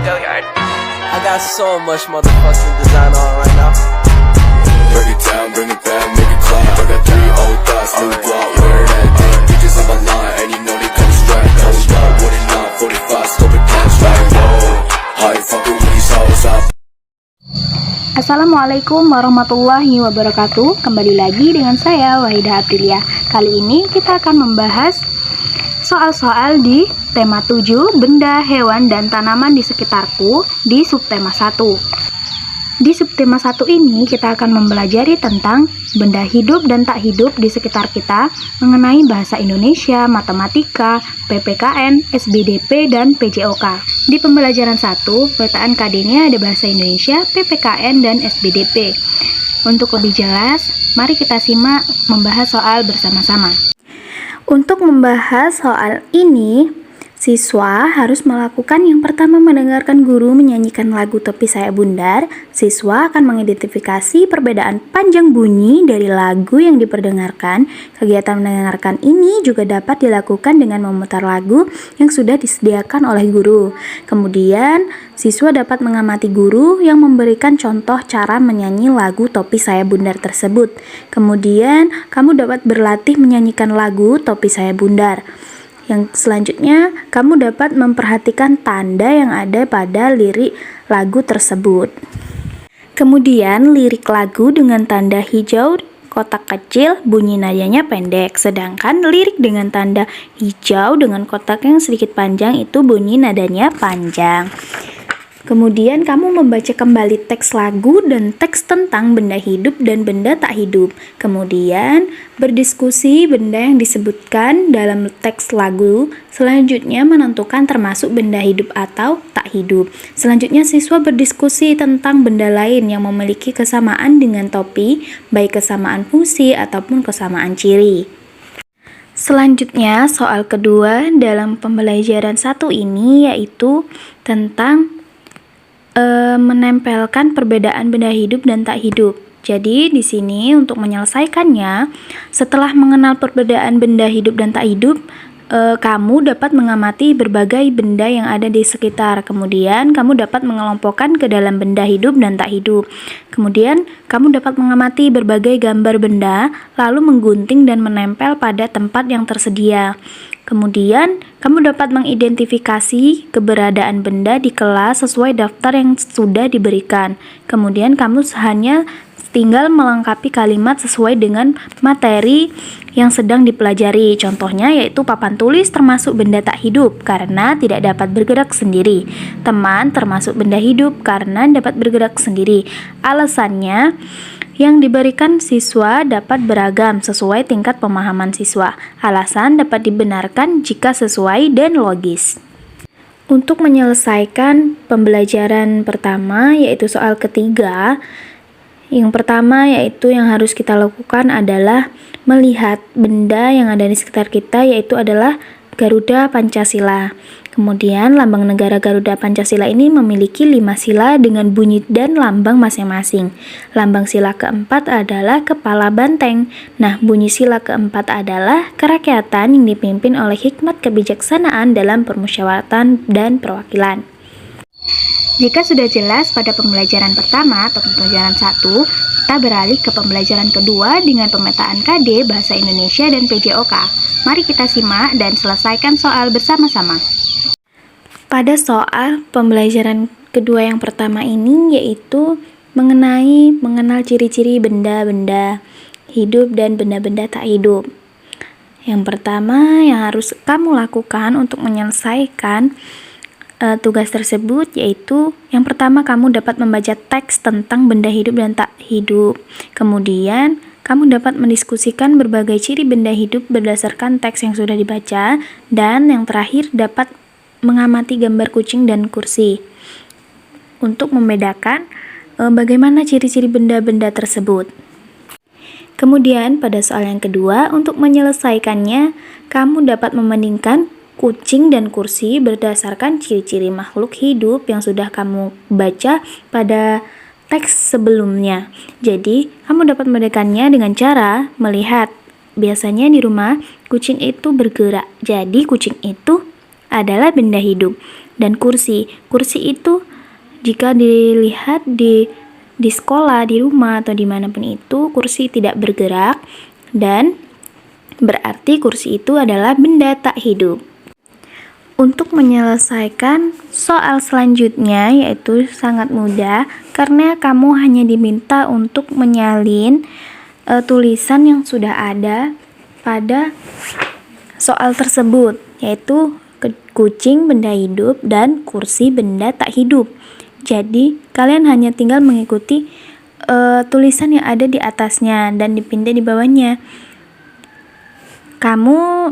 I got so much motherfucking design on right now. Break it down, bring it back, make it clap. I got 3 old thoughts, new block, where that thing. Bitches on my line, and you know they come straight. Hold up, what it not, 45, stop it, cash like whoa. High fucking with these hoes up. Assalamualaikum warahmatullahi wabarakatuh. Kembali lagi dengan saya Wahidah Aprilia. Kali ini kita akan membahas soal-soal di tema 7 benda, hewan, dan tanaman di sekitarku di subtema 1. Di subtema 1 ini kita akan mempelajari tentang benda hidup dan tak hidup di sekitar kita, mengenai bahasa Indonesia, matematika, PPKN, SBDP, dan PJOK. Di pembelajaran 1, pemetaan KD-nya ada bahasa Indonesia, PPKN, dan SBDP. Untuk lebih jelas, mari kita simak membahas soal bersama-sama. Untuk membahas soal ini, siswa harus melakukan yang pertama mendengarkan guru menyanyikan lagu Topi Saya Bundar. Siswa akan mengidentifikasi perbedaan panjang bunyi dari lagu yang diperdengarkan. Kegiatan mendengarkan ini juga dapat dilakukan dengan memutar lagu yang sudah disediakan oleh guru. Kemudian, siswa dapat mengamati guru yang memberikan contoh cara menyanyi lagu Topi Saya Bundar tersebut. Kemudian, kamu dapat berlatih menyanyikan lagu Topi Saya Bundar. Yang selanjutnya, kamu dapat memperhatikan tanda yang ada pada lirik lagu tersebut. Kemudian, lirik lagu dengan tanda hijau kotak kecil bunyi nadanya pendek, sedangkan lirik dengan tanda hijau dengan kotak yang sedikit panjang itu bunyi nadanya panjang. Kemudian kamu membaca kembali teks lagu dan teks tentang benda hidup dan benda tak hidup. Kemudian berdiskusi benda yang disebutkan dalam teks lagu. Selanjutnya menentukan termasuk benda hidup atau tak hidup. Selanjutnya siswa berdiskusi tentang benda lain yang memiliki kesamaan dengan topi, baik kesamaan fungsi ataupun kesamaan ciri. Selanjutnya soal kedua dalam pembelajaran 1 ini yaitu tentang menempelkan perbedaan benda hidup dan tak hidup. Jadi di sini untuk menyelesaikannya, setelah mengenal perbedaan benda hidup dan tak hidup, kamu dapat mengamati berbagai benda yang ada di sekitar. Kemudian kamu dapat mengelompokkan ke dalam benda hidup dan tak hidup. Kemudian kamu dapat mengamati berbagai gambar benda, lalu menggunting dan menempel pada tempat yang tersedia. Kemudian, kamu dapat mengidentifikasi keberadaan benda di kelas sesuai daftar yang sudah diberikan. Kemudian, kamu hanya tinggal melengkapi kalimat sesuai dengan materi yang sedang dipelajari. Contohnya yaitu papan tulis termasuk benda tak hidup karena tidak dapat bergerak sendiri. Teman termasuk benda hidup karena dapat bergerak sendiri. Alasannya, yang diberikan siswa dapat beragam sesuai tingkat pemahaman siswa. Alasan dapat dibenarkan jika sesuai dan logis. Untuk menyelesaikan pembelajaran pertama yaitu soal ketiga, yang pertama yaitu yang harus kita lakukan adalah melihat benda yang ada di sekitar kita yaitu adalah Garuda Pancasila. Kemudian lambang negara Garuda Pancasila ini memiliki 5 sila dengan bunyi dan lambang masing-masing. Lambang sila keempat adalah kepala banteng. Nah, bunyi sila keempat adalah kerakyatan yang dipimpin oleh hikmat kebijaksanaan dalam permusyawaratan dan perwakilan. Jika sudah jelas pada pembelajaran pertama atau pembelajaran 1, kita beralih ke pembelajaran kedua dengan pemetaan KD Bahasa Indonesia dan PJOK. Mari kita simak dan selesaikan soal bersama-sama. Pada soal pembelajaran kedua yang pertama ini yaitu mengenal ciri-ciri benda-benda hidup dan benda-benda tak hidup. Yang pertama yang harus kamu lakukan untuk menyelesaikan tugas tersebut yaitu yang pertama kamu dapat membaca teks tentang benda hidup dan tak hidup. Kemudian kamu dapat mendiskusikan berbagai ciri benda hidup berdasarkan teks yang sudah dibaca, dan yang terakhir dapat mengamati gambar kucing dan kursi untuk membedakan bagaimana ciri-ciri benda-benda tersebut. Kemudian pada soal yang kedua, untuk menyelesaikannya, kamu dapat membandingkan kucing dan kursi berdasarkan ciri-ciri makhluk hidup yang sudah kamu baca pada teks sebelumnya. Jadi, kamu dapat membedakannya dengan cara melihat. Biasanya di rumah, kucing itu bergerak. Jadi, kucing itu adalah benda hidup. Dan kursi itu jika dilihat di sekolah, di rumah, atau dimanapun itu, kursi tidak bergerak dan berarti kursi itu adalah benda tak hidup. Untuk menyelesaikan soal selanjutnya, yaitu sangat mudah karena kamu hanya diminta untuk menyalin tulisan yang sudah ada pada soal tersebut, yaitu kucing benda hidup dan kursi benda tak hidup. Jadi kalian hanya tinggal mengikuti tulisan yang ada di atasnya dan dipindah di bawahnya. Kamu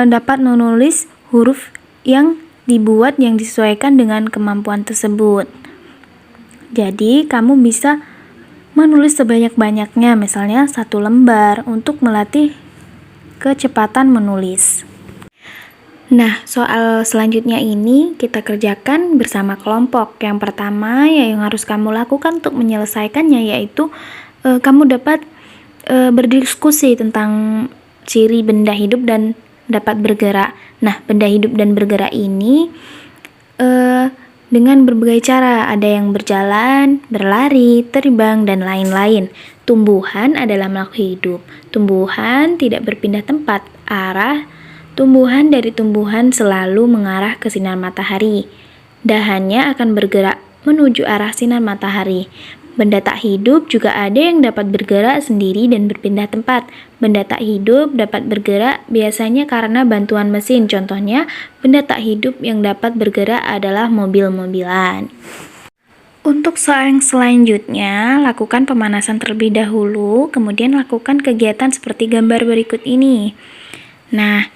dapat menulis huruf yang dibuat yang disesuaikan dengan kemampuan tersebut. Jadi kamu bisa menulis sebanyak-banyaknya, misalnya 1 lembar untuk melatih kecepatan menulis. Nah, soal selanjutnya ini kita kerjakan bersama kelompok. Yang pertama yang harus kamu lakukan untuk menyelesaikannya yaitu kamu dapat berdiskusi tentang ciri benda hidup dan dapat bergerak. Nah, benda hidup dan bergerak ini dengan berbagai cara. Ada yang berjalan, berlari, terbang, dan lain-lain. Tumbuhan adalah makhluk hidup. Tumbuhan tidak berpindah tempat. Tumbuhan dari tumbuhan selalu mengarah ke sinar matahari. Dahannya akan bergerak menuju arah sinar matahari. Benda tak hidup juga ada yang dapat bergerak sendiri dan berpindah tempat. Benda tak hidup dapat bergerak biasanya karena bantuan mesin. Contohnya, benda tak hidup yang dapat bergerak adalah mobil-mobilan. Untuk soal yang selanjutnya, lakukan pemanasan terlebih dahulu, kemudian lakukan kegiatan seperti gambar berikut ini. Nah,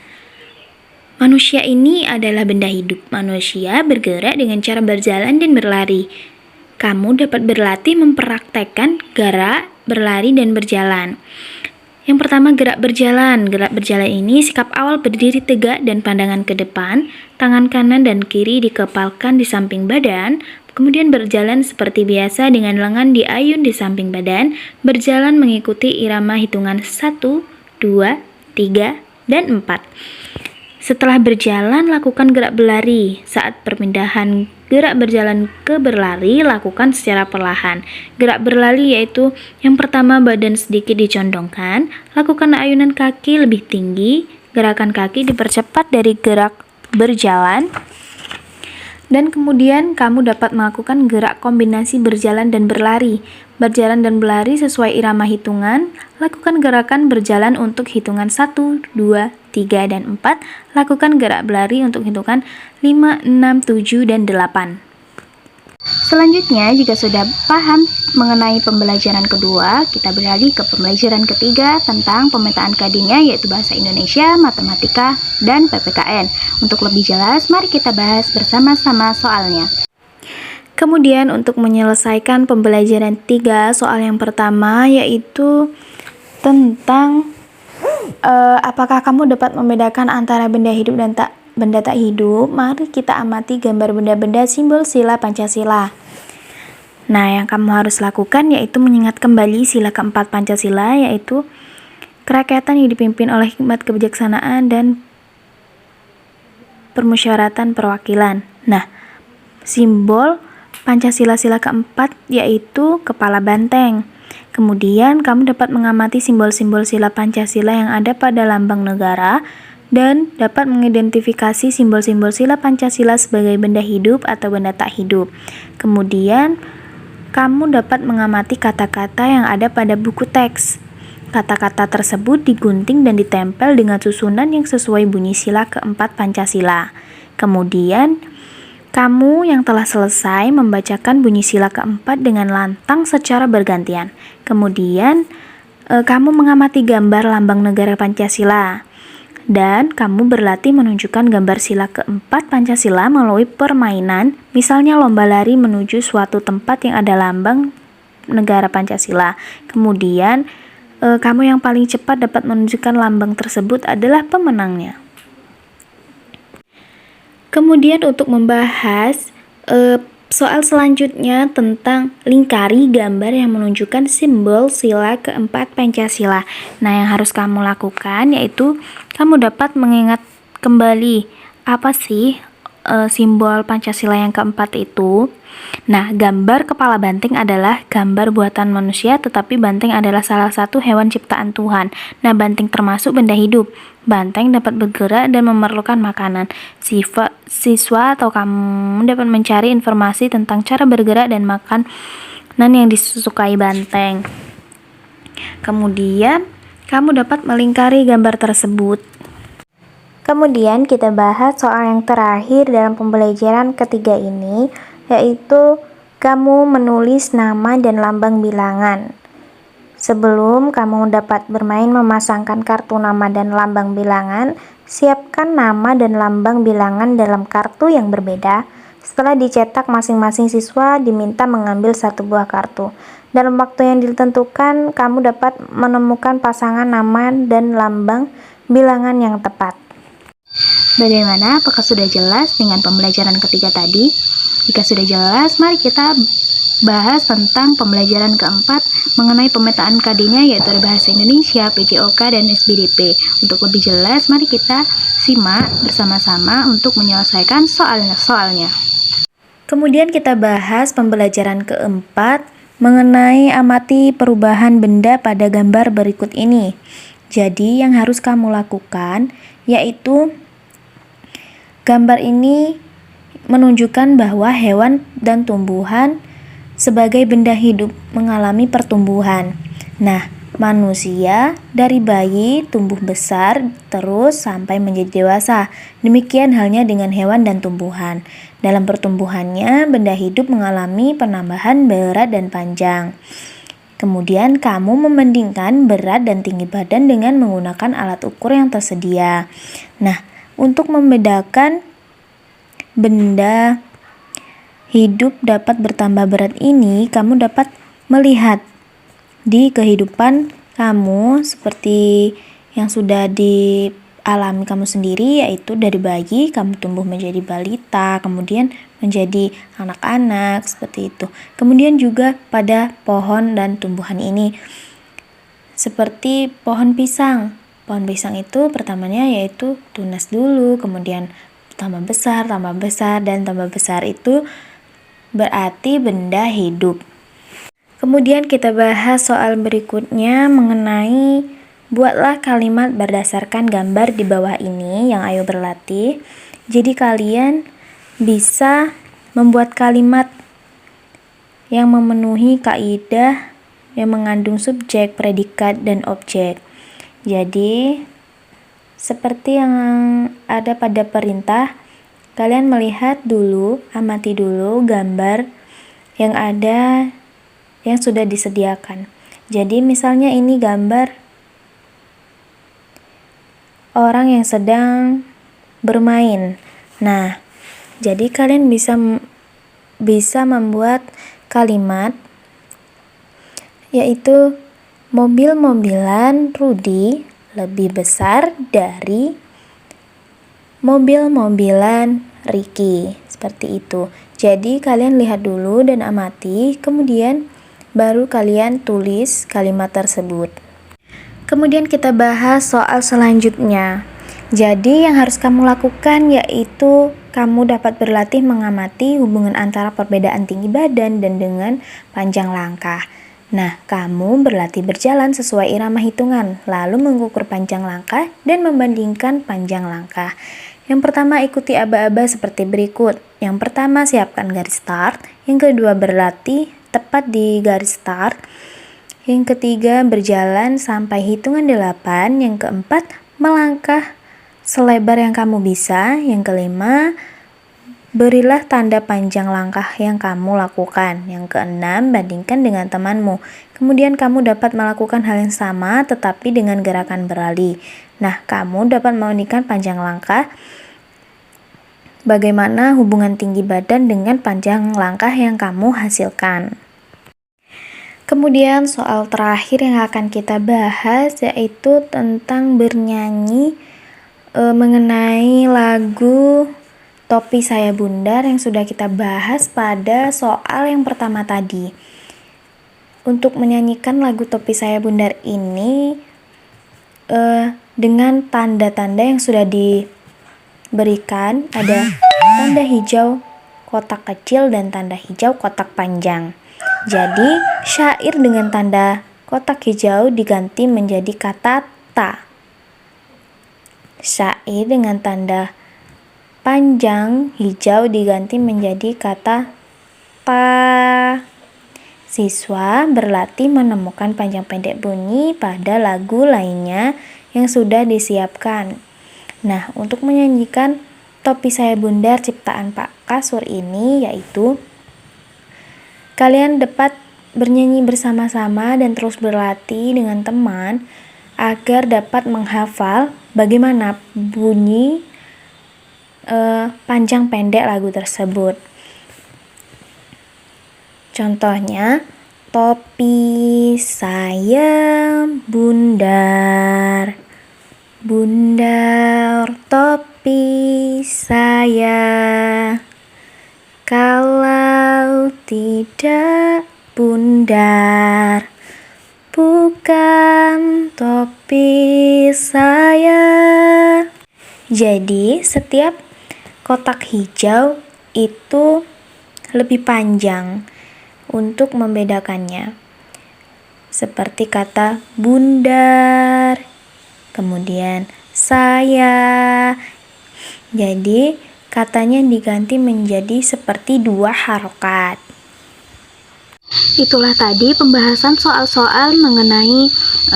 manusia ini adalah benda hidup. Manusia bergerak dengan cara berjalan dan berlari. Kamu dapat berlatih mempraktekkan gerak, berlari, dan berjalan. Yang pertama, gerak berjalan. Gerak berjalan ini sikap awal berdiri tegak dan pandangan ke depan, tangan kanan dan kiri dikepalkan di samping badan, kemudian berjalan seperti biasa dengan lengan diayun di samping badan, berjalan mengikuti irama hitungan 1, 2, 3, dan 4. Setelah berjalan, lakukan gerak berlari. Saat perpindahan gerak berjalan ke berlari, lakukan secara perlahan. Gerak berlari yaitu yang pertama, badan sedikit dicondongkan, lakukan ayunan kaki lebih tinggi, gerakan kaki dipercepat dari gerak berjalan, dan kemudian kamu dapat melakukan gerak kombinasi berjalan dan berlari. Berjalan dan berlari sesuai irama hitungan. Lakukan gerakan berjalan untuk hitungan 1, 2, 3, dan 4. Lakukan gerak berlari untuk hitungan 5, 6, 7, dan 8. Selanjutnya, jika sudah paham mengenai pembelajaran kedua, kita beralih ke pembelajaran ketiga tentang pemetaan KD-nya, yaitu Bahasa Indonesia, Matematika, dan PPKN. Untuk lebih jelas, mari kita bahas bersama-sama soalnya. Kemudian untuk menyelesaikan pembelajaran 3, soal yang pertama yaitu tentang apakah kamu dapat membedakan antara benda hidup dan benda tak hidup. Mari kita amati gambar benda-benda simbol sila Pancasila. Nah, yang kamu harus lakukan yaitu mengingat kembali sila keempat Pancasila, yaitu kerakyatan yang dipimpin oleh hikmat kebijaksanaan dan permusyawaratan perwakilan. Nah, simbol Pancasila sila keempat yaitu kepala banteng. Kemudian kamu dapat mengamati simbol-simbol sila Pancasila yang ada pada lambang negara dan dapat mengidentifikasi simbol-simbol sila Pancasila sebagai benda hidup atau benda tak hidup. Kemudian kamu dapat mengamati kata-kata yang ada pada buku teks. Kata-kata tersebut digunting dan ditempel dengan susunan yang sesuai bunyi sila keempat Pancasila. Kemudian kamu yang telah selesai membacakan bunyi sila keempat dengan lantang secara bergantian. Kemudian kamu mengamati gambar lambang negara Pancasila. Dan kamu berlatih menunjukkan gambar sila keempat Pancasila melalui permainan, misalnya lomba lari menuju suatu tempat yang ada lambang negara Pancasila. Kemudian kamu yang paling cepat dapat menunjukkan lambang tersebut adalah pemenangnya. Kemudian untuk membahas soal selanjutnya tentang lingkari gambar yang menunjukkan simbol sila keempat Pancasila. Nah, yang harus kamu lakukan yaitu kamu dapat mengingat kembali apa sih simbol Pancasila yang keempat itu? Nah, gambar kepala banteng adalah gambar buatan manusia, tetapi banteng adalah salah satu hewan ciptaan Tuhan. Nah, banteng termasuk benda hidup. Banteng dapat bergerak dan memerlukan makanan. Siswa atau kamu dapat mencari informasi tentang cara bergerak dan makanan yang disukai banteng. Kemudian, kamu dapat melingkari gambar tersebut. Kemudian kita bahas soal yang terakhir dalam pembelajaran ketiga ini, yaitu kamu menulis nama dan lambang bilangan. Sebelum kamu dapat bermain memasangkan kartu nama dan lambang bilangan, siapkan nama dan lambang bilangan dalam kartu yang berbeda. Setelah dicetak, masing-masing siswa diminta mengambil satu buah kartu. Dalam waktu yang ditentukan, kamu dapat menemukan pasangan nama dan lambang bilangan yang tepat. Bagaimana? Apakah sudah jelas dengan pembelajaran ketiga tadi? Jika sudah jelas, mari kita bahas tentang pembelajaran keempat mengenai pemetaan KD-nya, yaitu ada Bahasa Indonesia, PJOK, dan SBDP. Untuk lebih jelas, mari kita simak bersama-sama untuk menyelesaikan soalnya. Kemudian kita bahas pembelajaran keempat mengenai amati perubahan benda pada gambar berikut ini. Jadi, yang harus kamu lakukan yaitu gambar ini menunjukkan bahwa hewan dan tumbuhan sebagai benda hidup mengalami pertumbuhan. Nah, manusia dari bayi tumbuh besar terus sampai menjadi dewasa. Demikian halnya dengan hewan dan tumbuhan. Dalam pertumbuhannya, benda hidup mengalami penambahan berat dan panjang. Kemudian kamu membandingkan berat dan tinggi badan dengan menggunakan alat ukur yang tersedia. Nah, untuk membedakan benda hidup dapat bertambah berat ini, kamu dapat melihat di kehidupan kamu seperti yang sudah dialami kamu sendiri, yaitu dari bayi kamu tumbuh menjadi balita, kemudian menjadi anak-anak, seperti itu. Kemudian juga pada pohon dan tumbuhan ini, seperti pohon pisang. Pohon pisang itu pertamanya yaitu tunas dulu, kemudian tambah besar, dan tambah besar itu berarti benda hidup. Kemudian kita bahas soal berikutnya mengenai buatlah kalimat berdasarkan gambar di bawah ini yang ayo berlatih. Jadi kalian bisa membuat kalimat yang memenuhi kaidah yang mengandung subjek, predikat, dan objek. Jadi, seperti yang ada pada perintah, kalian melihat dulu, amati dulu gambar yang ada yang sudah disediakan. Jadi, misalnya ini gambar orang yang sedang bermain. Nah, jadi kalian bisa membuat kalimat yaitu mobil-mobilan Rudy lebih besar dari mobil-mobilan Ricky. Seperti itu. Jadi kalian lihat dulu dan amati, kemudian baru kalian tulis kalimat tersebut. Kemudian kita bahas soal selanjutnya. Jadi yang harus kamu lakukan yaitu kamu dapat berlatih mengamati hubungan antara perbedaan tinggi badan dan dengan panjang langkah. Nah, kamu berlatih berjalan sesuai irama hitungan, lalu mengukur panjang langkah dan membandingkan panjang langkah. Yang pertama, ikuti aba-aba seperti berikut. Yang pertama, siapkan garis start. Yang kedua, berlatih tepat di garis start. Yang ketiga, berjalan sampai hitungan 8. Yang keempat, melangkah selebar yang kamu bisa. Yang kelima, berilah tanda panjang langkah yang kamu lakukan. Yang keenam, bandingkan dengan temanmu. Kemudian kamu dapat melakukan hal yang sama tetapi dengan gerakan beralih. Nah, kamu dapat membandingkan panjang langkah. Bagaimana hubungan tinggi badan dengan panjang langkah yang kamu hasilkan. Kemudian soal terakhir yang akan kita bahas yaitu tentang bernyanyi mengenai lagu Topi Saya Bundar yang sudah kita bahas pada soal yang pertama tadi. Untuk menyanyikan lagu Topi Saya Bundar ini dengan tanda-tanda yang sudah berikan ada tanda hijau kotak kecil dan tanda hijau kotak panjang. Jadi, syair dengan tanda kotak hijau diganti menjadi kata ta. Syair dengan tanda panjang hijau diganti menjadi kata pa. Siswa berlatih menemukan panjang pendek bunyi pada lagu lainnya yang sudah disiapkan. Nah, untuk menyanyikan Topi Saya Bundar ciptaan Pak Kasur ini yaitu kalian dapat bernyanyi bersama-sama dan terus berlatih dengan teman agar dapat menghafal bagaimana bunyi panjang pendek lagu tersebut. Contohnya, topi saya bundar, bundar topi saya, kalau tidak bundar, bukan topi saya. Jadi, setiap kotak hijau itu lebih panjang untuk membedakannya. Seperti kata bundar, kemudian saya. Jadi, katanya diganti menjadi seperti dua harokat. Itulah tadi pembahasan soal-soal mengenai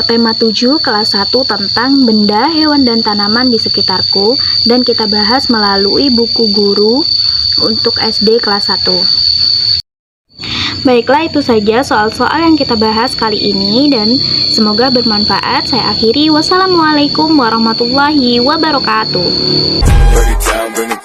tema 7 kelas 1 tentang benda, hewan, dan tanaman di sekitarku, dan kita bahas melalui buku guru untuk SD kelas 1. Baiklah, itu saja soal-soal yang kita bahas kali ini dan semoga bermanfaat. Saya akhiri. Wassalamualaikum warahmatullahi wabarakatuh. Break it down, bring it